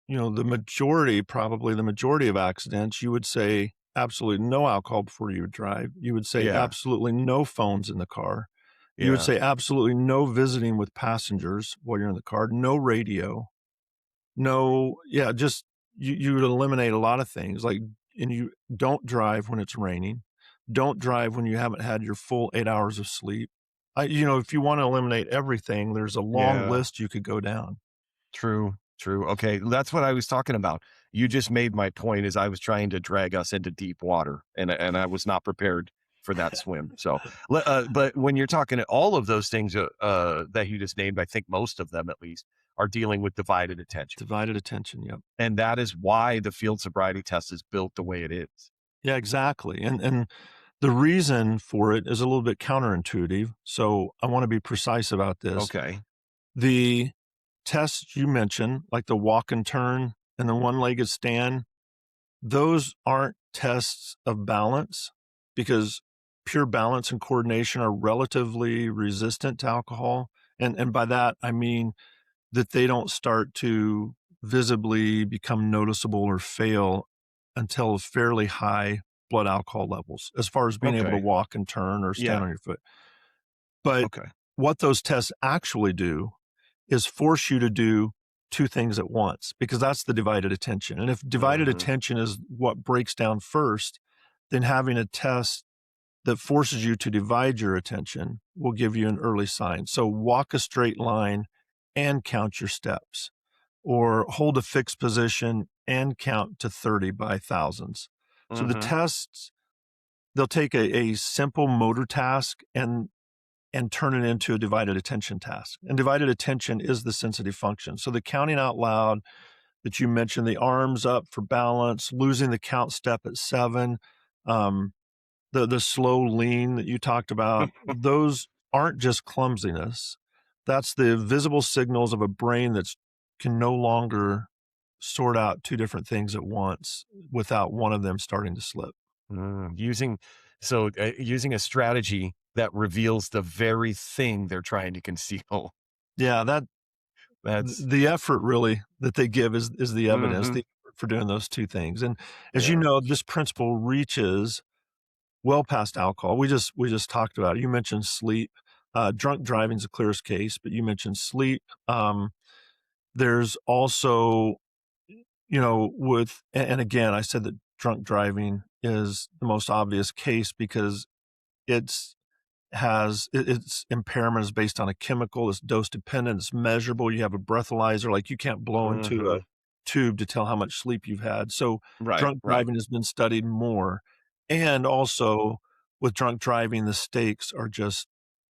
the majority probably the majority of accidents, you would say absolutely no alcohol before you would drive. You would say yeah, absolutely no phones in the car. You would yeah, say absolutely no visiting with passengers while you're in the car, no radio, no yeah, just you would eliminate a lot of things, like and you don't drive when it's raining. Don't drive when you haven't had your full 8 hours of sleep. If you wanna eliminate everything, there's a long yeah. list you could go down. True, true. Okay, that's what I was talking about. You just made my point as I was trying to drag us into deep water, and I was not prepared for that swim. So, but when you're talking all of those things that you just named, I think most of them at least are dealing with divided attention, Divided attention, yep. and that is why the field sobriety test is built the way it is. Yeah, exactly, and the reason for it is a little bit counterintuitive, so I wanna be precise about this. Okay. The tests you mentioned, like the walk and turn and the one-legged stand, those aren't tests of balance because pure balance and coordination are relatively resistant to alcohol, and by that, I mean that they don't start to visibly become noticeable or fail until fairly high blood alcohol levels, as far as being able to Okay. walk and turn or stand Yeah. on your foot. But Okay. what those tests actually do is force you to do 2 things at once, because that's the divided attention, and if divided Hmm. attention is what breaks down first, then having a test that forces you to divide your attention will give you an early sign. So walk a straight line and count your steps, or hold a fixed position and count to 30 by thousands. So the Hmm. tests, they'll take a simple motor task and turn it into a divided attention task. And divided attention is the sensitive function. So the counting out loud that you mentioned, the arms up for balance, losing the count step at 7, um, the slow lean that you talked about, those aren't just clumsiness. That's the visible signals of a brain that's can no longer sort out 2 different things at once without one of them starting to slip. Using using a strategy that reveals the very thing they're trying to conceal. Yeah, that That's the effort really that they give is the evidence, mhm, the effort for doing those 2 things, and as you yeah. know, this principle reaches well past alcohol. We just talked about it. You mentioned sleep. Drunk driving is the clearest case, but you mentioned sleep. There's also, and again, I said that drunk driving is the most obvious case because it's its impairment is based on a chemical, it's dose dependent, it's measurable, you have a breathalyzer, like, you can't blow into a Mhm. tube to tell how much sleep you've had, so Right, drunk right. driving has been studied more, and also, with drunk driving, the stakes are just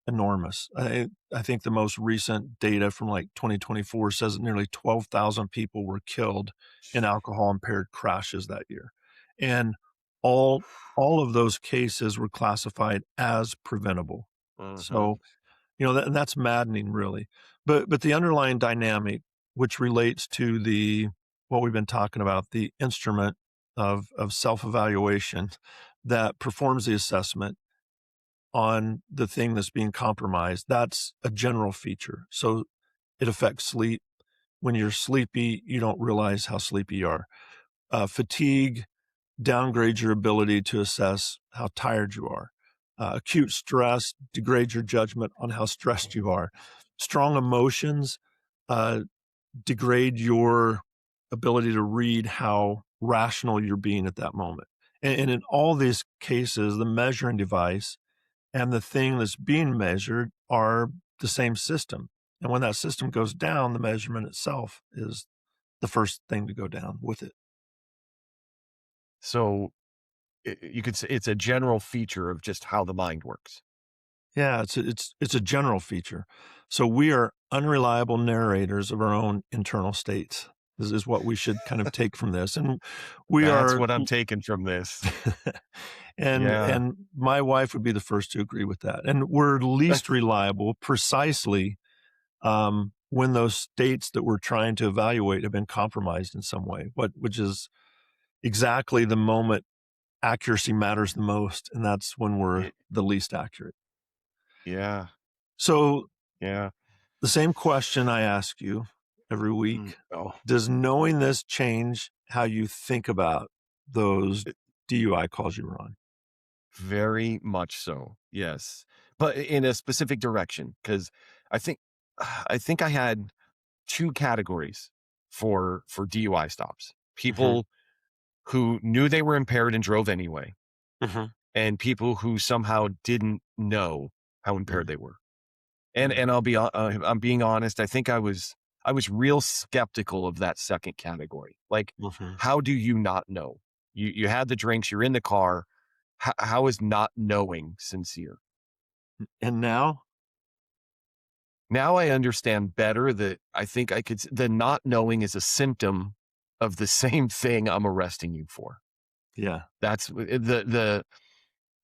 enormous. I think the most recent data from, like, 2024 says that nearly 12,000 people were killed in alcohol-impaired crashes that year, and all all of those cases were classified as preventable. Mhm. So, that's maddening really. But the underlying dynamic, which relates to the what we've been talking about, the instrument of self-evaluation that performs the assessment on the thing that's being compromised, that's a general feature. So it affects sleep. When you're sleepy, you don't realize how sleepy you are. Fatigue downgrades your ability to assess how tired you are. Acute stress degrades your judgment on how stressed you are. Strong emotions uh, degrade your ability to read how rational you're being at that moment. And in all these cases, the measuring device and the thing that's being measured are the same system. And when that system goes down, the measurement itself is the first thing to go down with it. So, you could say it's a general feature of just how the mind works. Yeah, it's a general feature. So we are unreliable narrators of our own internal states. This is what we should kind of take from this. And we That's are what I'm taking from this. Yeah. and my wife would be the first to agree with that. And we're least reliable precisely when those states that we're trying to evaluate have been compromised in some way, which is exactly the moment accuracy matters the most, and that's when we're Y the least accurate. yeah, So yeah. the same question I ask you every week, Oh, does knowing this change how you think about those it DUI calls you were on? very much so, yes. But in a specific direction, because I think I think I had 2 categories for DUI stops. Mhm, People who knew they were impaired and drove anyway, mhm, and people who somehow didn't know how impaired mm, they were. And mm, I'm being honest, I think I was real skeptical of that second category. Like, mhm. how do you not know? You had the drinks, you're in the car. How is not knowing sincere? And now? Now I understand better that I think I could the not knowing is a symptom of the same thing I'm arresting you for. Yeah. That's the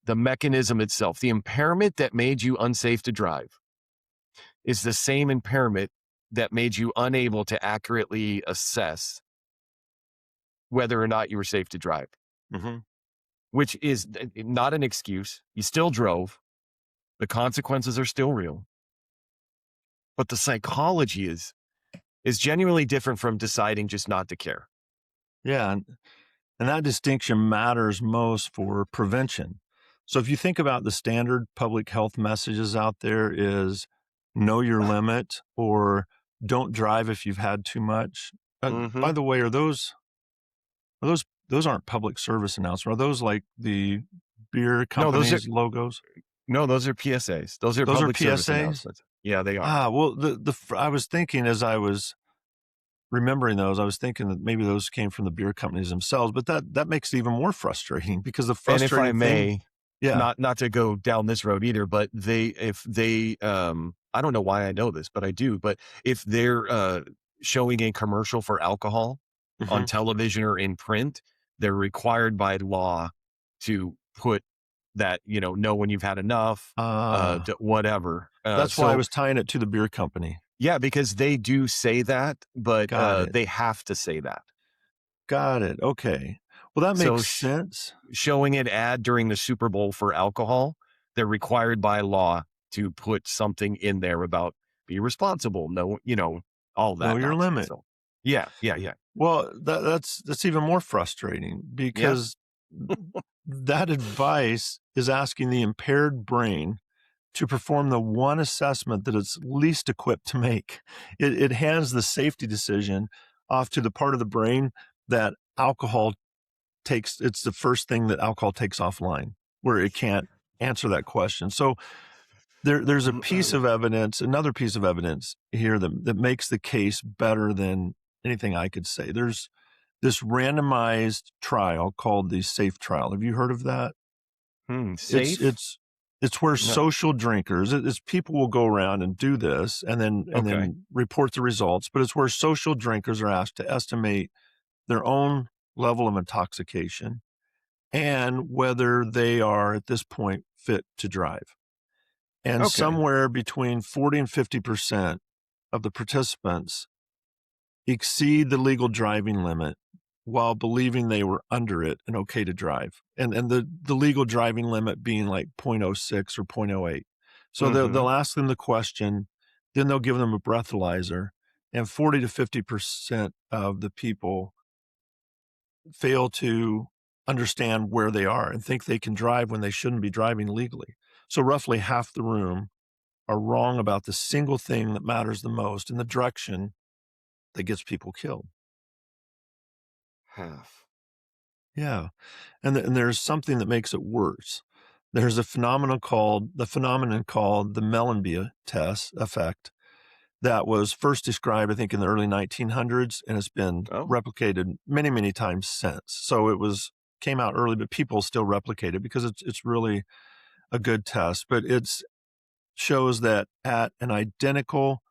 mechanism itself. The impairment that made you unsafe to drive is the same impairment that made you unable to accurately assess whether or not you were safe to drive, Mhm. which is not an excuse. You still drove. The consequences are still real, but the psychology is genuinely different from deciding just not to care. Yeah, and that distinction matters most for prevention. So if you think about the standard public health messages out there is know your limit or don't drive if you've had too much. By Mhm. the way, those aren't public service announcements? Are those like the beer No, companies' logos? those are PSAs. Those are Those are public service PSAs? announcements. Yeah, they are. Ah, well, I was thinking as I was remembering those, I was thinking that maybe those came from the beer companies themselves, but that makes it even more frustrating because the And if I frustrating thing. may, Yeah. not to go down this road either, but if they, I don't know why I know this, but I do, but if they're, showing a commercial for alcohol on Mhm. television or in print, they're required by law to put that, know when you've had enough, Ah, whatever. that's why I So was tying it to the beer company. yeah, because they do say that, but, Got it. they have to say that. Got it. Okay. Well, that So makes sense. showing an ad during the Super Bowl for alcohol, they're required by law to put something in there about be responsible, no, all Know that your nonsense. limit. So yeah, yeah, yeah, Well, that's even more frustrating yeah. because that advice is asking the impaired brain to perform the one assessment that it's least equipped to make. It hands the safety decision off to the part of the brain that alcohol takes. It's the first thing that alcohol takes offline, where it can't answer that question. So there's a piece of evidence, another piece of evidence here that makes the case better than anything I could say. There's this randomized trial called the SAFE trial. Have you heard of that? It's Safe? it's it's where No. social drinkers, it's people will go around and do this and Okay. then report the results, but it's where social drinkers are asked to estimate their own level of intoxication and whether they are at this point fit to drive. And Okay. somewhere between 40 and 50% of the participants exceed the legal driving limit while believing they were under it and okay to drive. And the legal driving limit being like point oh 0.06 or point oh 0.08. So Mhm. they'll ask them the question, then they'll give them a breathalyzer, and 40 to 50% of the people fail to understand where they are and think they can drive when they shouldn't be driving legally. So roughly half the room are wrong about the single thing that matters the most in the direction that gets people killed. Half. Yeah. And there's something that makes it worse. There's a phenomenon called the Melanbea test effect that was first described, I think, in the early 1900s, and it's been Oh, replicated many, many times since. So it was came out early, but people still replicate it because it's really a good test. But shows that at an identical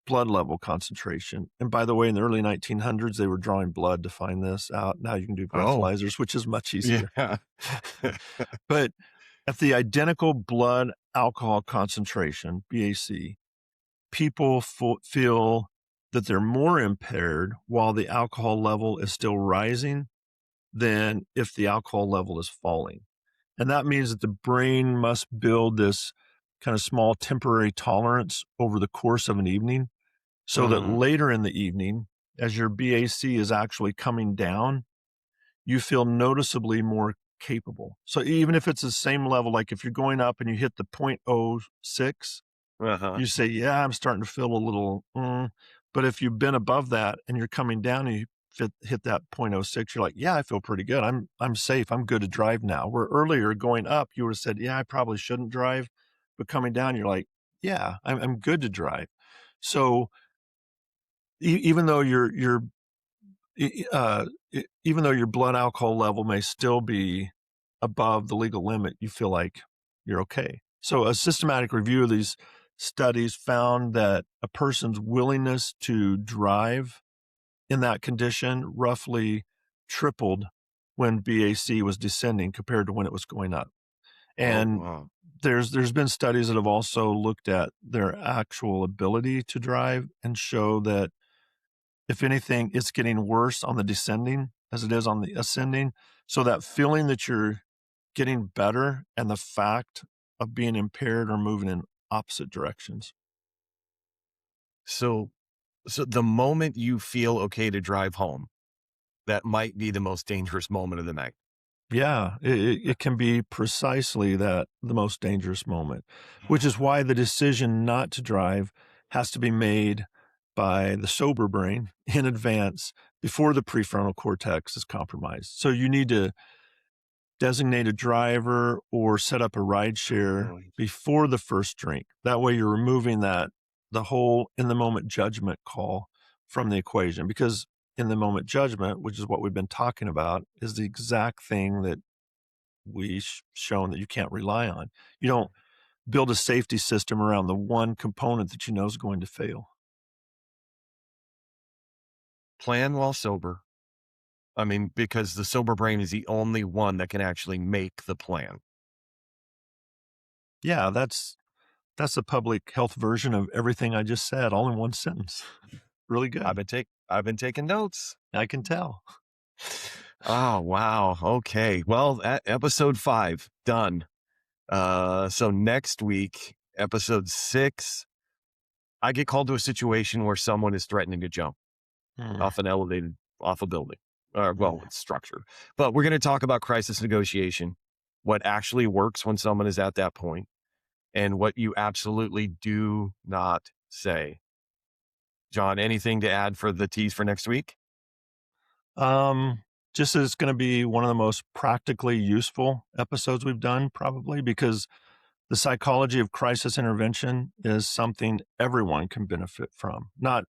blood level concentration, and by the way, in the early 1900s, they were drawing blood to find this out. Now you can do Oh, breathalyzers, which is much easier. yeah. But at the identical blood alcohol concentration, BAC, people feel that they're more impaired while the alcohol level is still rising than if the alcohol level is falling. And that means that the brain must build this kind of small temporary tolerance over the course of an evening so that Mhm. later in the evening, as your BAC is actually coming down, you feel noticeably more capable. So even if it's the same level, like if you're going up and you hit the point oh 0.06, Uh-huh. you say, yeah, I'm starting to feel a little, but if you've been above that and you're coming down and you hit that point oh 0.06, you're like, yeah, I feel pretty good. I'm safe. I'm good to drive now. Where earlier going up, you would have said, yeah, I probably shouldn't drive, but coming down, you're like, yeah, I'm good to drive. So even though e- uh, even though your blood alcohol level may still be above the legal limit, you feel like you're okay. So a systematic review of these studies found that a person's willingness to drive in that condition roughly tripled when BAC was descending compared to when it was going up. Oh, And wow. there's been studies that have also looked at their actual ability to drive and show that if anything, it's getting worse on the descending as it is on the ascending. So that feeling that you're getting better and the fact of being impaired are moving in opposite directions. So so the moment you feel okay to drive home, that might be the most dangerous moment of the night. Yeah, it can be precisely that the most dangerous moment, which is why the decision not to drive has to be made by the sober brain in advance before the prefrontal cortex is compromised. So you need to designate a driver or set up a ride share Mm. before the first drink. That way you're removing the whole in the moment judgment call from the equation, because in the moment judgment, which is what we've been talking about, is the exact thing that we've shown that you can't rely on. You don't build a safety system around the one component that you know is going to fail. Plan while sober. I mean, because the sober brain is the only one that can actually make the plan. Yeah, that's the public health version of everything I just said, all in one sentence. Really good. I've been taking notes. I can tell. Oh, wow. Okay. Well, episode 5 done. So next week, episode 6, I get called to a situation where someone is threatening to jump Mm, off an elevated off a building. Well, mm. it's structured. But we're going to talk about crisis negotiation, what actually works when someone is at that point, and what you absolutely do not say. John, anything to add for the tease for next week? Um, just as it's gonna be one of the most practically useful episodes we've done probably because the psychology of crisis intervention is something everyone can benefit from, not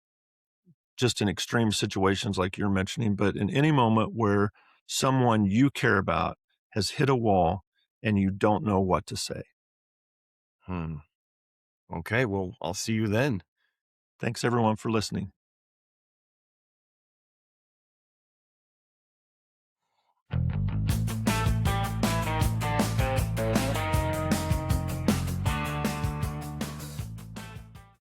just in extreme situations like you're mentioning, but in any moment where someone you care about has hit a wall and you don't know what to say. Hmm. Okay. Well, I'll see you then. Thanks everyone for listening.